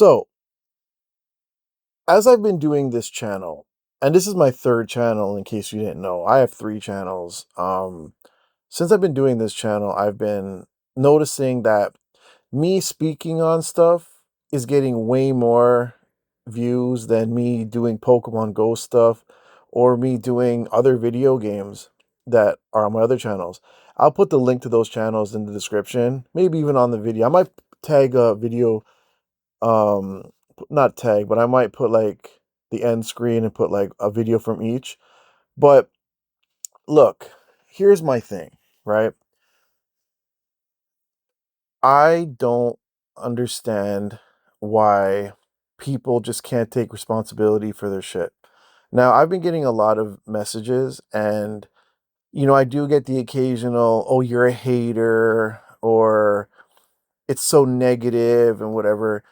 So, as I've been doing this channel, and this is my third channel in case you didn't know, I have three channels. Since I've been doing this channel, I've been noticing that me speaking on stuff is getting way more views than me doing Pokemon Go stuff or me doing other video games that are on my other channels. I'll put the link to those channels in the description, maybe even on the video. I might tag a video, not tag, but I might put like the end screen and put like a video from each. But look, here's my thing, right? I don't understand why people just can't take responsibility for their shit. Now, I've been getting a lot of messages, and I do get the occasional, "Oh, you're a hater," or "It's so negative," and whatever.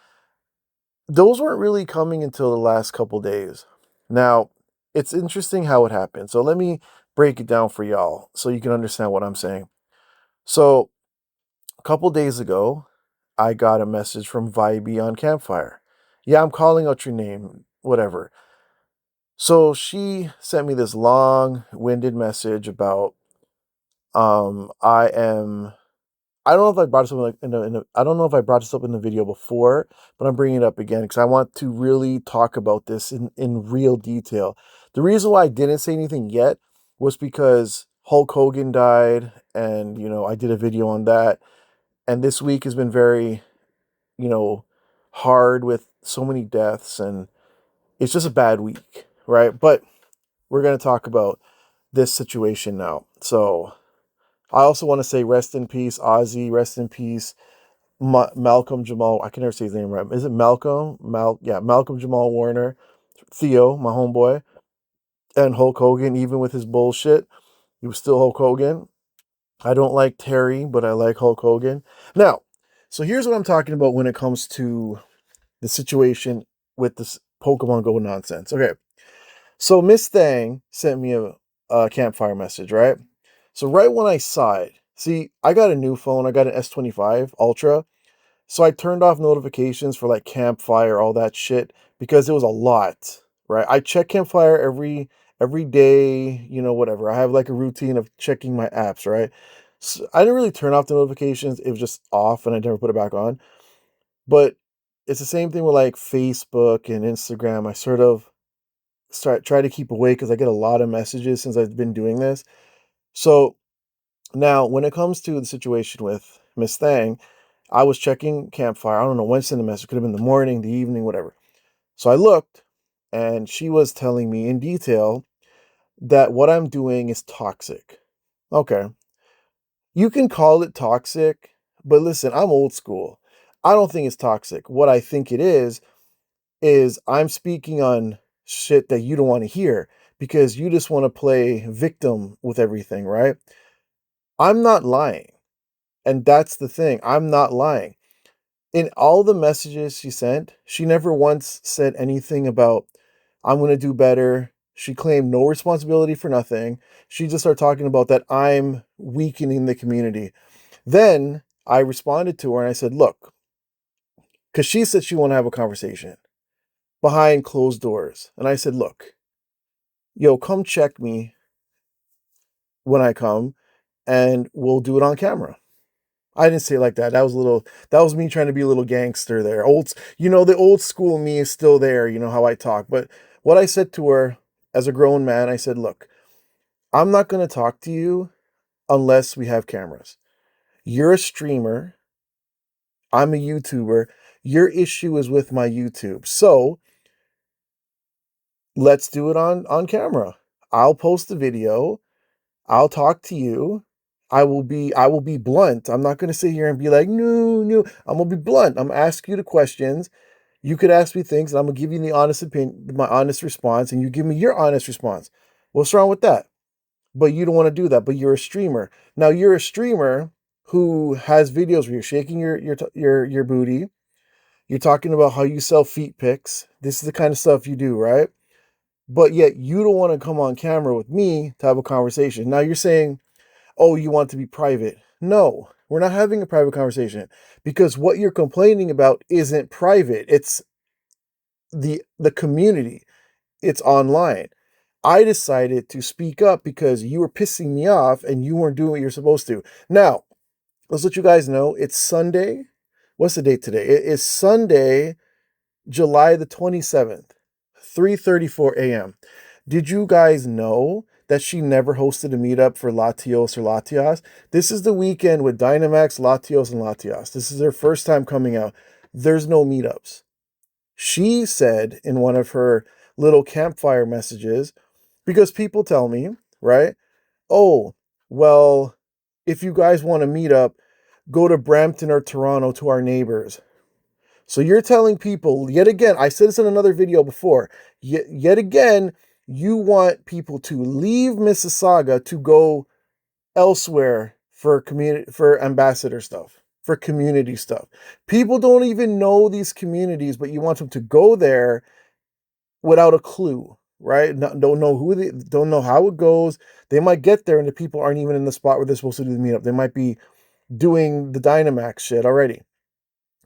Those weren't really coming until the last couple days. Now, it's interesting how it happened. So let me break it down for y'all so you can understand what I'm saying. So, a couple days ago, I got a message from VibeyVee on Campfire. Yeah, I'm calling out your name, whatever. So she sent me this long-winded message about I am. I don't know if I brought this up I don't know if I brought this up in the video before, but I'm bringing it up again because I want to really talk about this in real detail. The reason why I didn't say anything yet was because Hulk Hogan died, and I did a video on that. And this week has been very, you know, hard with so many deaths, and it's just a bad week, right? But we're going to talk about this situation now. So I also want to say rest in peace, Ozzy, rest in peace, Malcolm Jamal. I can never say his name right. Is it Malcolm? Yeah, Malcolm Jamal Warner, Theo, my homeboy, and Hulk Hogan. Even with his bullshit, he was still Hulk Hogan. I don't like Terry, but I like Hulk Hogan. Now, so here's what I'm talking about when it comes to the situation with this Pokemon Go nonsense. Okay, so Miss Thang sent me a Campfire message, right? So right when I saw it, see, I got a new phone. I got an S25 Ultra. So I turned off notifications for like Campfire, all that shit, because it was a lot, right? I check Campfire every day, whatever. I have like a routine of checking my apps, right? So I didn't really turn off the notifications. It was just off and I never put it back on. But it's the same thing with like Facebook and Instagram. I sort of try to keep away because I get a lot of messages since I've been doing this. So now when it comes to the situation with Miss Thang, I was checking Campfire. I don't know when sent the message. Could have been the morning, the evening, whatever. So I looked, and she was telling me in detail that what I'm doing is toxic. Okay. You can call it toxic, but listen, I'm old school. I don't think it's toxic. What I think it is I'm speaking on shit that you don't want to hear because you just want to play victim with everything, right? I'm not lying. And that's the thing. I'm not lying. In all the messages she sent, she never once said anything about, I'm going to do better. She claimed no responsibility for nothing. She just started talking about that I'm weakening the community. Then I responded to her and I said, look, because she said she want to have a conversation behind closed doors. And I said, look, yo, come check me when I come and we'll do it on camera. I didn't say it like that. That was me trying to be a little gangster there. The old school me is still there, how I talk. But what I said to her as a grown man, I said, look, I'm not going to talk to you unless we have cameras. You're a streamer. I'm a YouTuber. Your issue is with my YouTube. So let's do it on camera. I'll post the video. I'll talk to you. I will be blunt. I'm not going to sit here and be like, no, no. I'm going to be blunt. I'm going to ask you the questions. You could ask me things, and I'm going to give you the honest opinion, my honest response, and you give me your honest response. What's wrong with that? But you don't want to do that, but you're a streamer. Now, you're a streamer who has videos where you're shaking your booty. You're talking about how you sell feet pics. This is the kind of stuff you do, right? But yet you don't want to come on camera with me to have a conversation. Now you're saying, oh, you want to be private. No, we're not having a private conversation because what you're complaining about isn't private. It's the community. It's online. I decided to speak up because you were pissing me off and you weren't doing what you're supposed to. Now, let's let you guys know it's Sunday. What's the date today? It is Sunday, July the 27th, 3:34 a.m. Did you guys know that she never hosted a meetup for Latios or Latias? This is the weekend with Dynamax, Latios, and Latias. This is their first time coming out. There's no meetups. She said in one of her little campfire messages, because people tell me, right? Oh, well, if you guys want to meet up, go to Brampton or Toronto to our neighbors. So you're telling people, yet again, I said this in another video before, yet again, you want people to leave Mississauga to go elsewhere for ambassador stuff, for community stuff. People don't even know these communities, but you want them to go there without a clue, right? Don't know don't know how it goes. They might get there and the people aren't even in the spot where they're supposed to do the meetup. They might be doing the Dynamax shit already,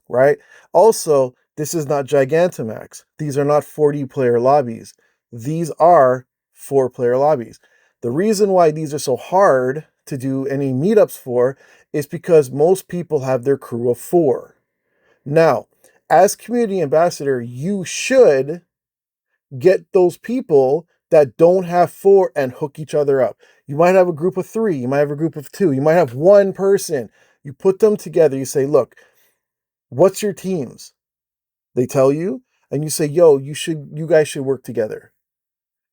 right? Also, this is not Gigantamax. These are not 40-player lobbies. These are 4-player lobbies. The reason why these are so hard to do any meetups for is because most people have their crew of 4. Now, as community ambassador, you should get those people that don't have 4 and hook each other up. You might have a group of 3. You might have a group of 2. You might have one person. You put them together. You say, look, what's your teams? They tell you, and you say, yo, you guys should work together.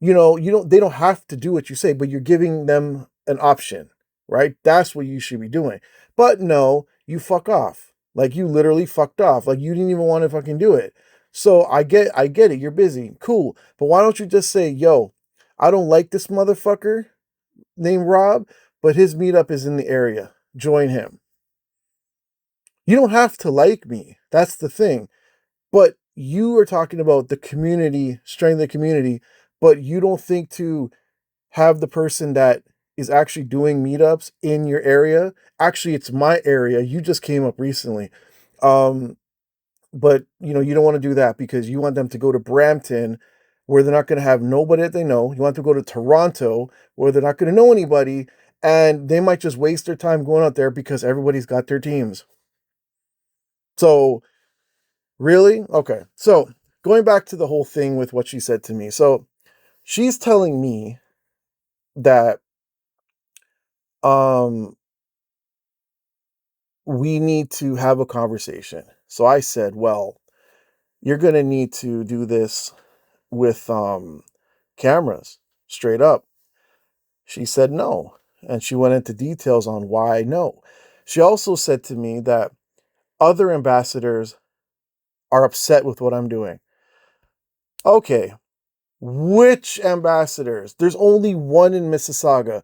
You know, they don't have to do what you say, but you're giving them an option, right? That's what you should be doing. But no, you fuck off. Like, you literally fucked off. Like, you didn't even want to fucking do it. So I get it. You're busy. Cool. But why don't you just say, yo, I don't like this motherfucker named Rob, but his meetup is in the area. Join him. You don't have to like me. That's the thing. But you are talking about the community, strength of the community, but you don't think to have the person that is actually doing meetups in your area. Actually, it's my area. You just came up recently. But you don't want to do that because you want them to go to Brampton where they're not going to have nobody that they know. You want them to go to Toronto where they're not going to know anybody, and they might just waste their time going out there because everybody's got their teams. So really? Okay. So going back to the whole thing with what she said to me. So she's telling me that we need to have a conversation. So I said, well, you're going to need to do this with cameras, straight up. She said no. And she went into details on why no. She also said to me that other ambassadors are upset with what I'm doing. Okay, which ambassadors? There's only one in Mississauga.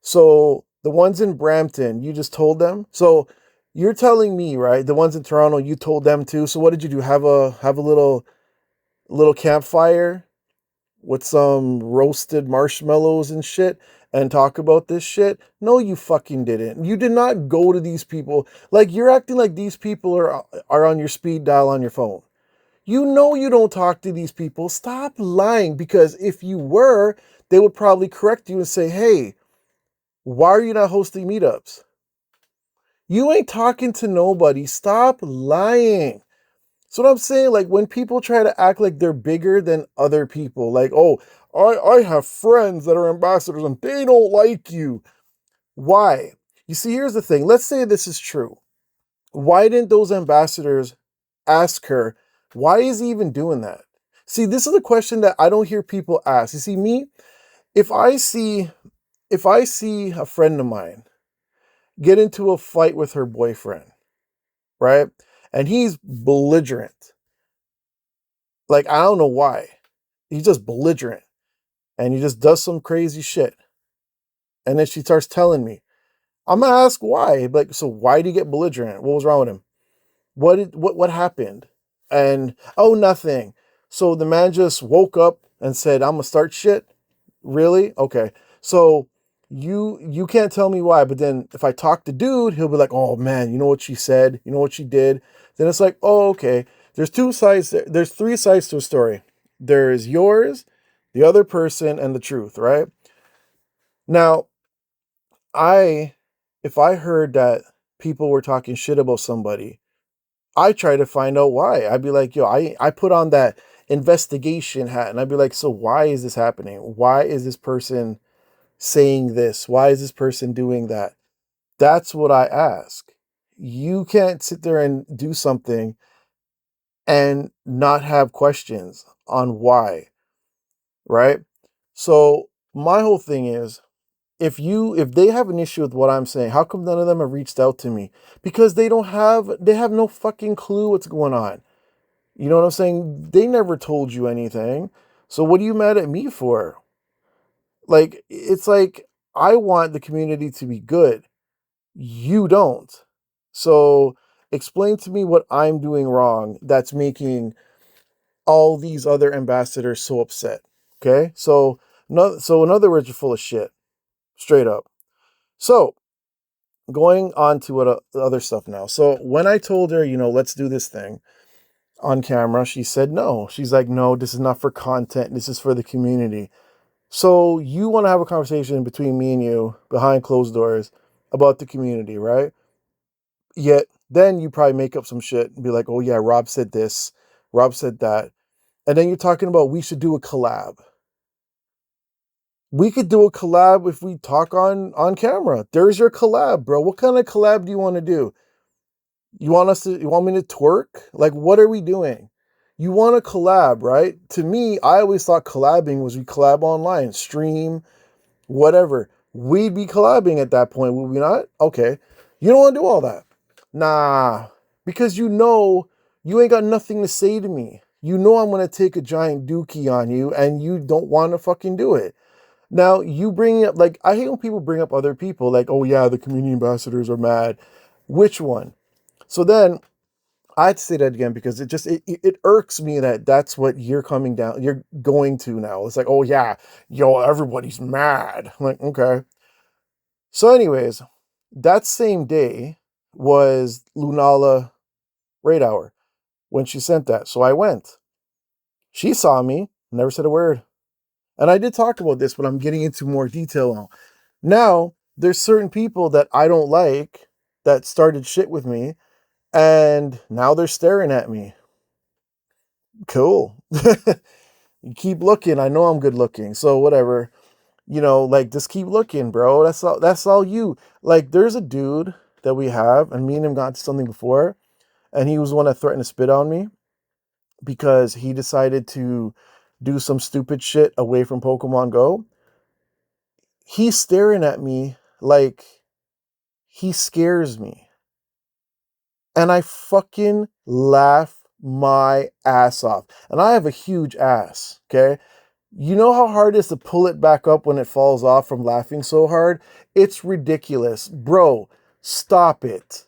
So the ones in Brampton, you just told them? So you're telling me, right? The ones in Toronto, you told them too. So what did you do? Have a little campfire with some roasted marshmallows and shit and talk about this shit? No, you fucking didn't. You did not go to these people. Like, you're acting like these people are on your speed dial on your phone. You know you don't talk to these people. Stop lying, because if you were, they would probably correct you and say, hey, why are you not hosting meetups? You ain't talking to nobody. Stop lying. So what I'm saying, like, when people try to act like they're bigger than other people, like, oh, I have friends that are ambassadors and they don't like you. Why? You see, here's the thing. Let's say this is true. Why didn't those ambassadors ask her, why is he even doing that? See, this is a question that I don't hear people ask. You see, me, if I see a friend of mine get into a fight with her boyfriend, right? And he's belligerent. Like, I don't know why. He's just belligerent. And he just does some crazy shit. And then she starts telling me. I'm going to ask why. Like, so why did he get belligerent? What was wrong with him? What happened? And, oh, nothing. So the man just woke up and said, I'm going to start shit? Really? Okay. So You can't tell me why, but then if I talk to dude, he'll be like, oh man, you know what she said, you know what she did. Then it's like, oh, okay. There's two sides, there's three sides to a story. There's yours, the other person, and the truth, right? Now, I if I heard that people were talking shit about somebody, I try to find out why. I'd be like, yo, I put on that investigation hat and I'd be like, so why is this happening? Why is this person saying this? Why is this person doing that? That's what I ask. You can't sit there and do something and not have questions on why, right? So my whole thing is, if they have an issue with what I'm saying, how come none of them have reached out to me? Because they have no fucking clue what's going on. You know what I'm saying? They never told you anything. So what are you mad at me for? Like, it's like I want the community to be good. You don't. So explain to me what I'm doing wrong that's making all these other ambassadors so upset. Okay? So no, so in other words, you're full of shit. Straight up. So going on to what other stuff now. So when I told her, let's do this thing on camera, she said no. She's like, no, this is not for content. This is for the community. So you want to have a conversation between me and you behind closed doors about the community, right? Yet then you probably make up some shit and be like, oh yeah, Rob said this, Rob said that. And then you're talking about we should do a collab. We could do a collab if we talk on camera. There's your collab, bro. What kind of collab do you want to do? You want me to twerk? Like, what are we doing? You want to collab, right? To me, I always thought collabing was we collab online, stream, whatever. We'd be collabing at that point, would we not? Okay. You don't want to do all that. Nah, because you ain't got nothing to say to me. You know I'm going to take a giant dookie on you and you don't want to fucking do it. Now, you bring up, like, I hate when people bring up other people, like, oh yeah, the community ambassadors are mad. Which one? So then I'd say that again because it irks me that that's what you're going to now. It's like, oh yeah, yo, everybody's mad. I'm like, okay. So anyways, that same day was Lunala Raid Hour when she sent that. So I went. She saw me, never said a word. And I did talk about this, but I'm getting into more detail now. Now, there's certain people that I don't like that started shit with me, and now they're staring at me. Cool. You keep looking. I know I'm good looking. So whatever. Like just keep looking, bro. That's all you. Like there's a dude that we have, and me and him got into something before, and he was the one that threatened to spit on me because he decided to do some stupid shit away from Pokemon Go. He's staring at me like he scares me. And I fucking laugh my ass off. And I have a huge ass, okay? You know how hard it is to pull it back up when it falls off from laughing so hard? It's ridiculous. Bro, stop it.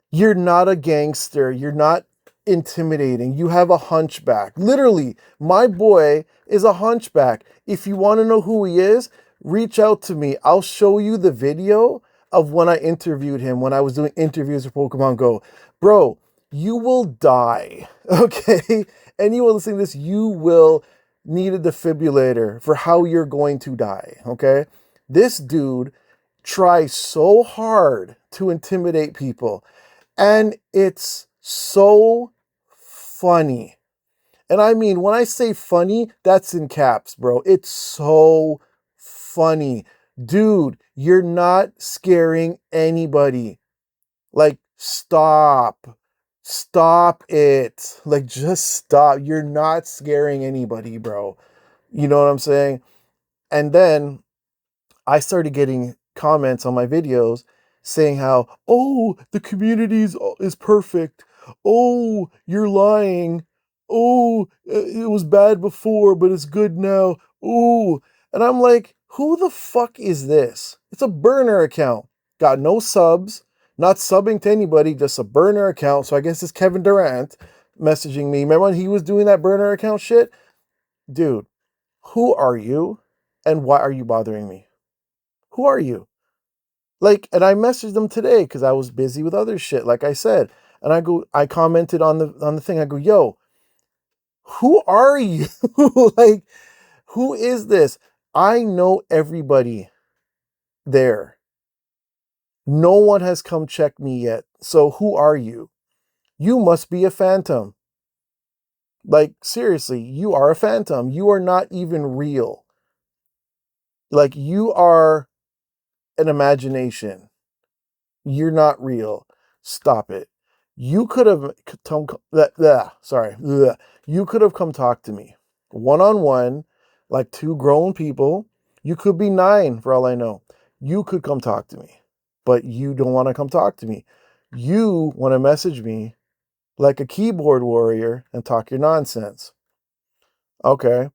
You're not a gangster. You're not intimidating. You have a hunchback. Literally, my boy is a hunchback. If you want to know who he is, reach out to me. I'll show you the video of when I interviewed him, when I was doing interviews for Pokemon Go. Bro, you will die, okay? Anyone listening to this, you will need a defibrillator for how you're going to die, okay? This dude tries so hard to intimidate people. And it's so funny. And I mean, when I say funny, that's in caps, bro. It's so funny. Dude, you're not scaring anybody. Like, stop. Stop it. Like, just stop. You're not scaring anybody, bro. You know what I'm saying? And then I started getting comments on my videos saying how, oh, the community is perfect. Oh, you're lying. Oh, it was bad before, but it's good now. Oh, and I'm like, who the fuck is this? It's a burner account. Got no subs, not subbing to anybody, just a burner account. So I guess it's Kevin Durant messaging me. Remember when he was doing that burner account shit? Dude, who are you? And why are you bothering me? Who are you? Like, and I messaged them today because I was busy with other shit, like I said. And I commented on the thing. I go, yo, who are you? Like, who is this? I know everybody there. No one has come check me yet. So who are you? You must be a phantom. Like, seriously, you are a phantom. You are not even real. Like, you are an imagination. You're not real. Stop it. You could have sorry. You could have come talk to me one on one, like two grown people. You could be 9 for all I know. You could come talk to me, but you don't want to come talk to me. You want to message me like a keyboard warrior and talk your nonsense. Okay.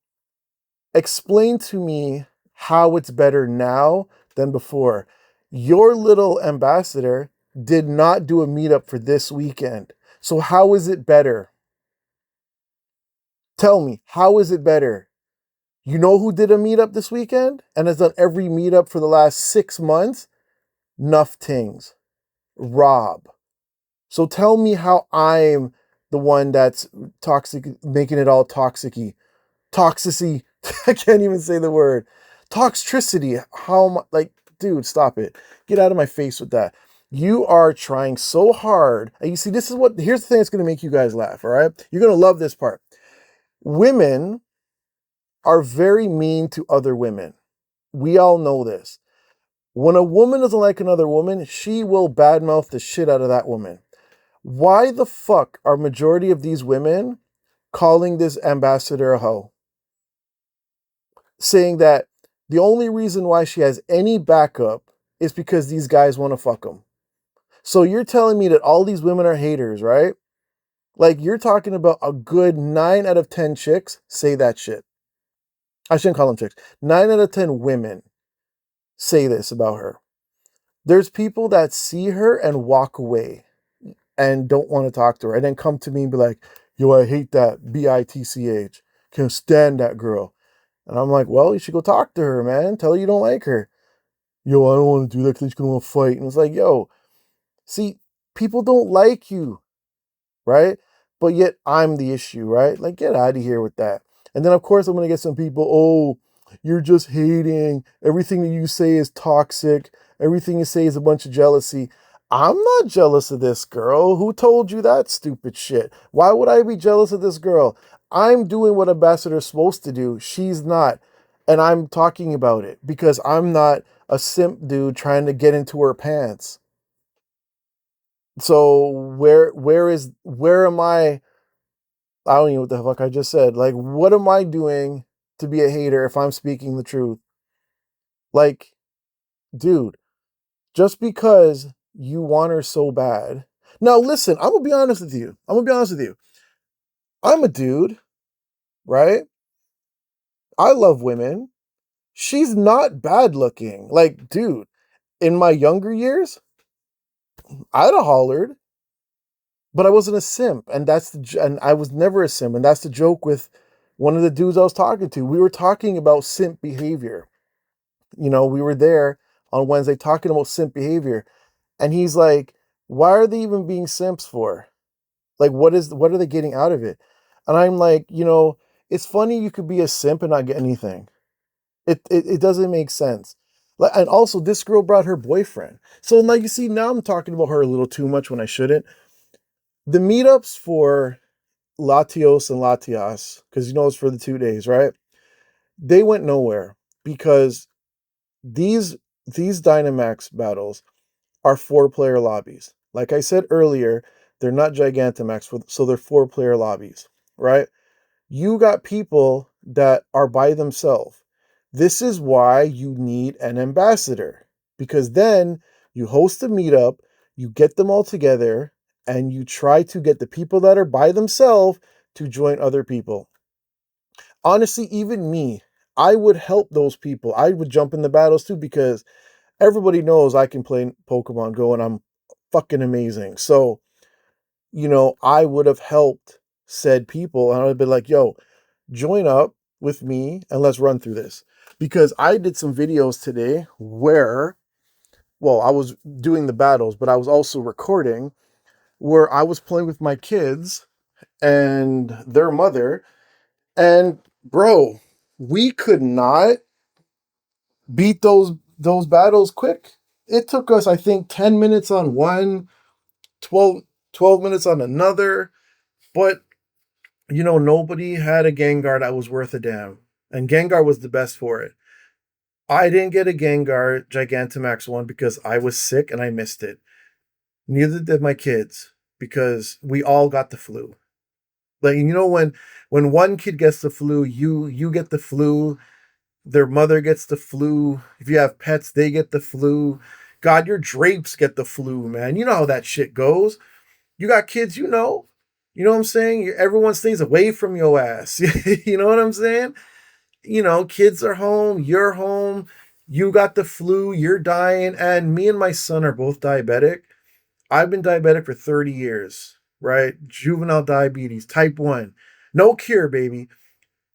Explain to me how it's better now than before. Your little ambassador did not do a meetup for this weekend. So how is it better? Tell me, how is it better? You know who did a meetup this weekend and has done every meetup for the last 6 months? Nufftingz. Rob. So tell me how I'm the one that's toxic, making it all toxic-y. Toxicity. I can't even say the word. Toxicity. How am I, like, dude, stop it. Get out of my face with that. You are trying so hard. And you see, here's the thing that's going to make you guys laugh, all right? You're going to love this part. Women are very mean to other women. We all know this. When a woman doesn't like another woman, she will badmouth the shit out of that woman. Why the fuck are majority of these women calling this ambassador a hoe? Saying that the only reason why she has any backup is because these guys want to fuck them. So you're telling me that all these women are haters, right? Like, you're talking about a good 9 out of 10 chicks say that shit. I shouldn't call them chicks. 9 out of 10 women say this about her. There's people that see her and walk away and don't want to talk to her and then come to me and be like, yo, I hate that bitch. Can't stand that girl. And I'm like, well, you should go talk to her, man. Tell her you don't like her. Yo, I don't want to do that because she's going to want to fight. And it's like, yo, see, people don't like you, right? But yet I'm the issue, right? Like, get out of here with that. And then, of course, I'm going to get some people, oh, you're just hating. Everything that you say is toxic. Everything you say is a bunch of jealousy. I'm not jealous of this girl. Who told you that stupid shit? Why would I be jealous of this girl? I'm doing what ambassador's supposed to do. She's not. And I'm talking about it because I'm not a simp dude trying to get into her pants. So where am I? I don't know what the fuck I just said. Like, what am I doing to be a hater if I'm speaking the truth? Like, dude, just because you want her so bad. Now, listen, I'm gonna be honest with you. I'm a dude, right? I love women. She's not bad looking. Like, dude, in my younger years, I'd have hollered, but I wasn't a simp, and I was never a simp, and that's the joke with one of the dudes I was talking to. We were talking about simp behavior. We were there on Wednesday talking about simp behavior, and he's like, "Why are they even being simps for? Like, what are they getting out of it?" And I'm like, it's funny you could be a simp and not get anything. It doesn't make sense. Like, and also, this girl brought her boyfriend. So now you see, now I'm talking about her a little too much when I shouldn't. The meetups for Latios and Latias, because it's for the 2 days, right? They went nowhere because these Dynamax battles are 4-player lobbies. Like I said earlier, they're not Gigantamax, so they're 4-player lobbies, right? You got people that are by themselves. This is why you need an ambassador, because then you host a meetup, you get them all together, and you try to get the people that are by themselves to join other people. Honestly, even me, I would help those people. I would jump in the battles too because everybody knows I can play Pokemon Go and I'm fucking amazing. So, I would have helped said people and I would have been like, yo, join up with me and let's run through this. because I did some videos today where, well, I was doing the battles, but I was also recording where I was playing with my kids and their mother. And bro, we could not beat those battles quick. It took us, I think, 10 minutes on one, 12 minutes on another. But, nobody had a Gengar that was worth a damn. And Gengar was the best for it. I didn't get a Gengar Gigantamax one because I was sick and I missed it. Neither did my kids because we all got the flu. Like, when one kid gets the flu, you get the flu. Their mother gets the flu. If you have pets, they get the flu. God, your drapes get the flu, man. You know how that shit goes. You got kids, you know. You know what I'm saying? Everyone stays away from your ass. You know what I'm saying? Kids are home, you're home, you got the flu, you're dying, and me and my son are both diabetic. I've been diabetic for 30 years, right? Juvenile diabetes, type 1. No cure, baby.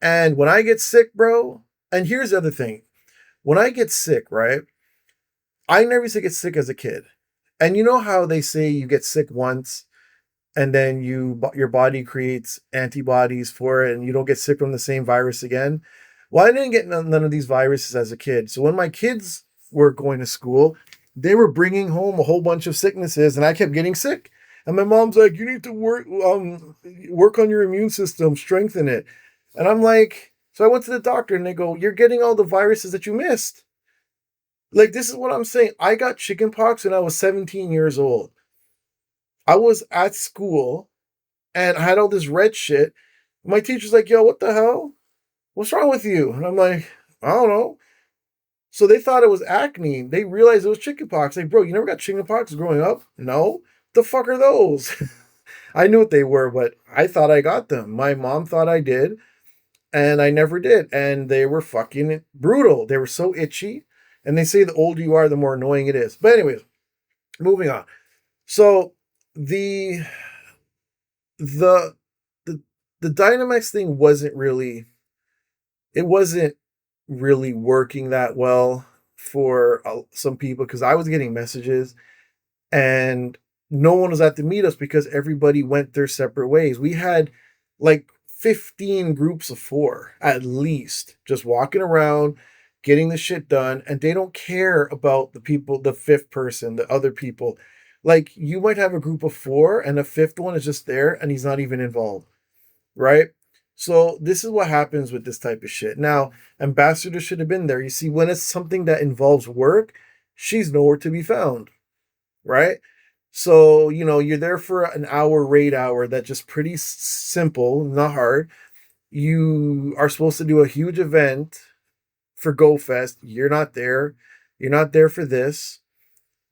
And when I get sick, bro, and here's the other thing. When I get sick, right? I never used to get sick as a kid. And you know how they say you get sick once and then your body creates antibodies for it and you don't get sick from the same virus again? Well, I didn't get none of these viruses as a kid. So when my kids were going to school, they were bringing home a whole bunch of sicknesses and I kept getting sick. And my mom's like, you need to work on your immune system, strengthen it. And I'm like, so I went to the doctor and they go, you're getting all the viruses that you missed. Like, this is what I'm saying. I got chickenpox when I was 17 years old. I was at school and I had all this red shit. My teacher's like, yo, what the hell? What's wrong with you? And I'm like, I don't know. So they thought it was acne. They realized it was chickenpox. Like, bro, you never got chickenpox growing up? No. The fuck are those? I knew what they were, but I thought I got them. My mom thought I did, and I never did. And they were fucking brutal. They were so itchy. And they say the older you are, the more annoying it is. But anyways, moving on. So the the the the Dynamax thing wasn't really working that well for some people because I was getting messages and no one was at the meetups because everybody went their separate ways. We had like 15 groups of 4 at least just walking around getting the shit done, and they don't care about the people, the fifth person, the other people. Like, you might have a group of 4 and the fifth one is just there and he's not even involved, right? So this is what happens with this type of shit. Now, Ambassador should have been there. You see, when it's something that involves work, she's nowhere to be found, right? So, you're there for an hour raid hour that's just pretty simple, not hard. You are supposed to do a huge event for Go Fest. You're not there. You're not there for this,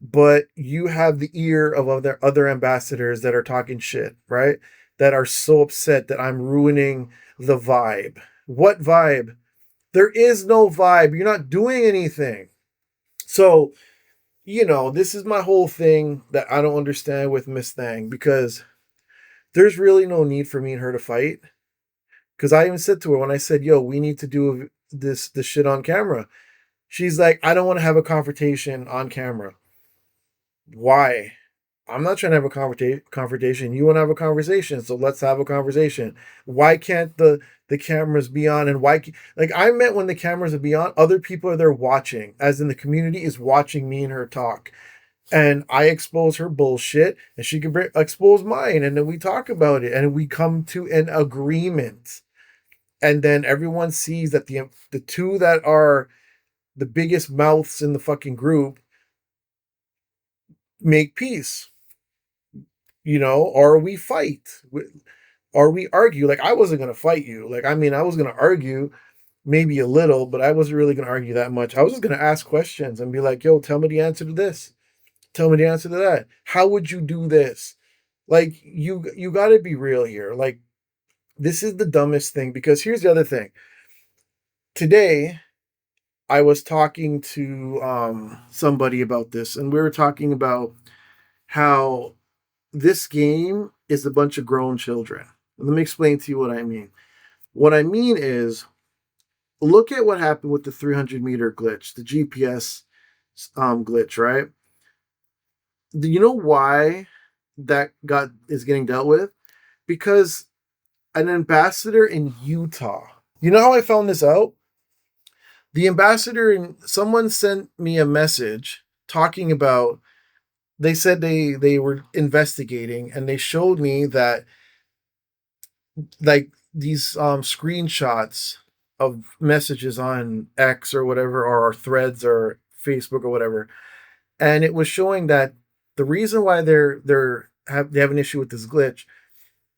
but you have the ear of other ambassadors that are talking shit, right? That are so upset that I'm ruining the vibe. What vibe? There is no vibe. You're not doing anything. So, this is my whole thing that I don't understand with Miss Thang, because there's really no need for me and her to fight. Because I even said to her when I said, yo, we need to do this shit on camera. She's like, I don't want to have a confrontation on camera. Why? I'm not trying to have a confrontation. You want to have a conversation, so let's have a conversation. Why can't the cameras be on? And like, I meant when the cameras are be on, other people are there watching, as in the community is watching me and her talk. And I expose her bullshit, and she can expose mine, and then we talk about it, and we come to an agreement. And then everyone sees that the two that are the biggest mouths in the fucking group make peace, or we fight, or we argue. Like, I wasn't going to fight you. Like, I mean, I was going to argue maybe a little, but I wasn't really going to argue that much. I was just going to ask questions and be like, yo, tell me the answer to this. Tell me the answer to that. How would you do this? Like, you got to be real here. Like, this is the dumbest thing, because here's the other thing. Today, I was talking to somebody about this, and we were talking about how this game is a bunch of grown children. Let me explain to you what I mean. What I mean is, look at what happened with the 300-meter glitch, the GPS glitch, right? Do you know why that got is getting dealt with? Because an ambassador in Utah. You know how I found this out? The ambassador in someone sent me a message talking about, they said they were investigating, and they showed me that, like, these screenshots of messages on X or whatever, or Threads or Facebook or whatever, and it was showing that the reason why they have an issue with this glitch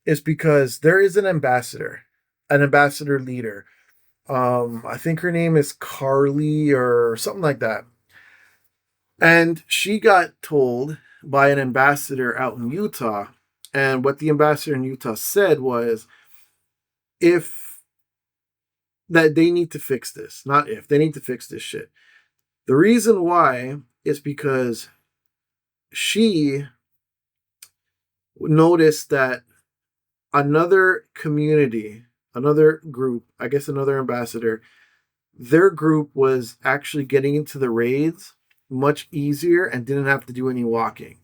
is because there is an ambassador leader. I think her name is Carly or something like that. And she got told by an ambassador out in Utah. And what the ambassador in Utah said was, if that they need to fix this, not if, they need to fix this shit. The reason why is because she noticed that another community, another group, I guess another ambassador, their group was actually getting into the raids much easier and didn't have to do any walking.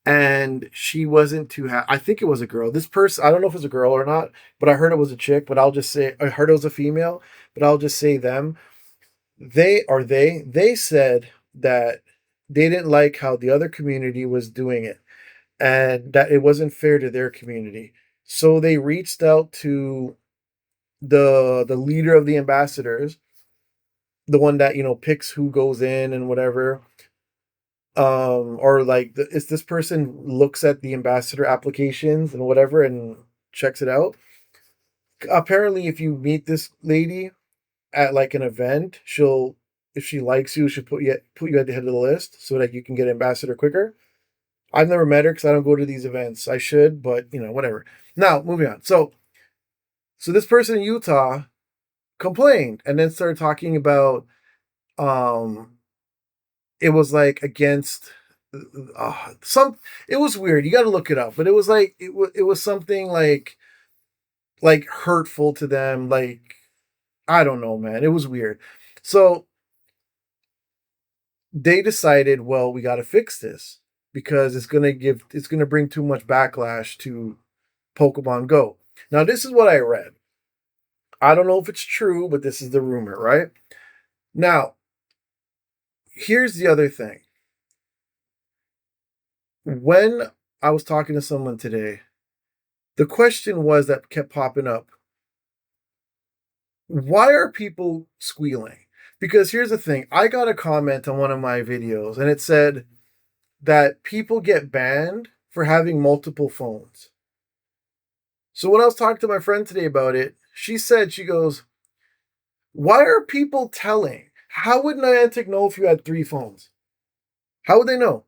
And she wasn't too happy. I think it was a girl. This person, I don't know if it's a girl or not, but I heard it was a chick, but I'll just say, I heard it was a female, but I'll just say them. They said that they didn't like how the other community was doing it, and that it wasn't fair to their community. So they reached out to the leader of the ambassadors, the one that, picks who goes in and whatever. Or like, is this person looks at the ambassador applications and whatever and checks it out. Apparently, if you meet this lady at like an event, she'll, if she likes you, she'll put you at the head of the list so that you can get ambassador quicker. I've never met her because I don't go to these events. I should, but whatever. Now, moving on. So this person in Utah complained and then started talking about, it was like against some, it was weird. You got to look it up, but it was like, it was something like hurtful to them. Like, I don't know, man. It was weird. So they decided, well, we got to fix this because it's going to bring too much backlash to Pokemon Go. Now, this is what I read. I don't know if it's true, but this is the rumor, right? Now, here's the other thing. When I was talking to someone today, the question was that kept popping up: why are people squealing? Because here's the thing. I got a comment on one of my videos, and it said that people get banned for having multiple phones. So when I was talking to my friend today about it, she goes, why are people telling? How would Niantic know if you had 3 phones? How would they know?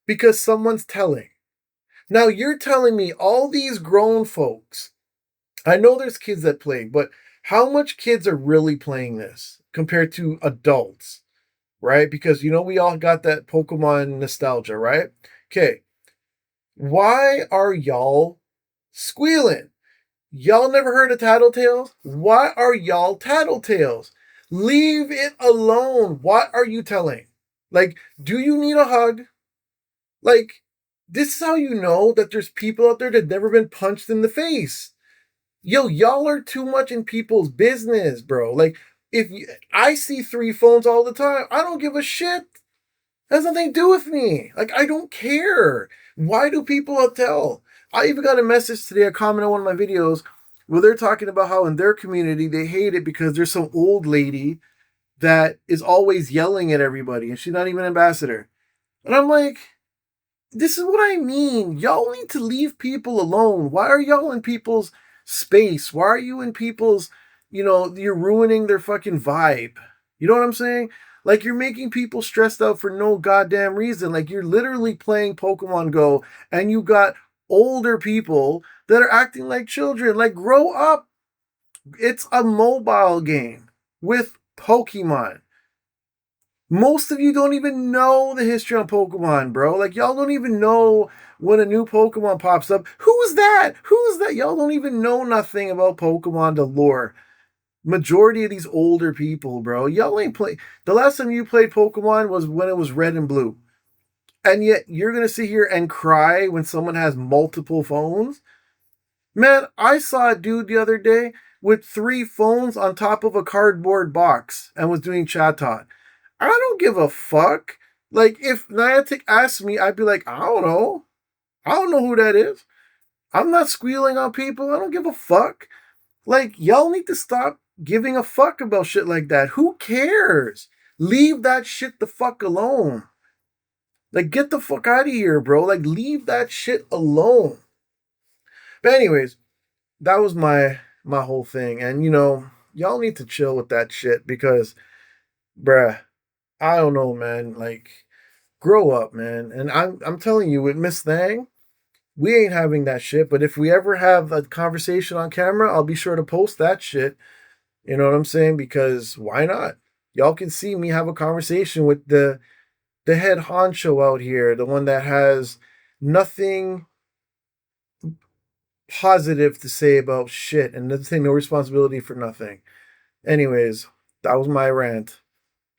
Because someone's telling. Now you're telling me all these grown folks, I know there's kids that play, but how much kids are really playing this compared to adults, right? Because, we all got that Pokemon nostalgia, right? Okay. Why are y'all squealing? Y'all never heard of tattletales? Why are y'all tattletales? Leave it alone. What are you telling? Like, do you need a hug? Like, this is how you know that there's people out there that never been punched in the face. Yo, y'all are too much in people's business, bro. Like, I see 3 phones all the time. I don't give a shit. That has nothing to do with me. Like, I don't care. Why do people tell? I even got a message today, a comment on one of my videos, where they're talking about how in their community they hate it because there's some old lady that is always yelling at everybody and she's not even an ambassador. And I'm like, this is what I mean. Y'all need to leave people alone. Why are y'all in people's space? Why are you in people's, you're ruining their fucking vibe. You know what I'm saying? Like, you're making people stressed out for no goddamn reason. Like, you're literally playing Pokemon Go and you got older people that are acting like children. Like, grow up. It's a mobile game with Pokemon. Most of you don't even know the history on Pokemon, bro. Like, y'all don't even know when a new Pokemon pops up. Who's that? Y'all don't even know nothing about Pokemon, the lore. majority of these older people, bro. Y'all ain't play. The last time you played Pokemon was when it was red and blue. And yet you're gonna sit here and cry when someone has multiple phones? Man, I saw a dude the other day with 3 phones on top of a cardboard box and was doing chat talk. I don't give a fuck. Like, if Niantic asked me, I'd be like, I don't know. I don't know who that is. I'm not squealing on people. I don't give a fuck. Like, y'all need to stop giving a fuck about shit like that. Who cares? Leave that shit the fuck alone. Like, get the fuck out of here, bro. Like, leave that shit alone. But anyways, that was my whole thing. And y'all need to chill with that shit because, bruh, I don't know, man. Like, grow up, man. And I'm telling you, with Miss Thang, we ain't having that shit. But if we ever have a conversation on camera, I'll be sure to post that shit. You know what I'm saying? Because why not? Y'all can see me have a conversation with the head honcho out here, the one that has nothing positive to say about shit and doesn't take no responsibility for nothing. Anyways, that was my rant.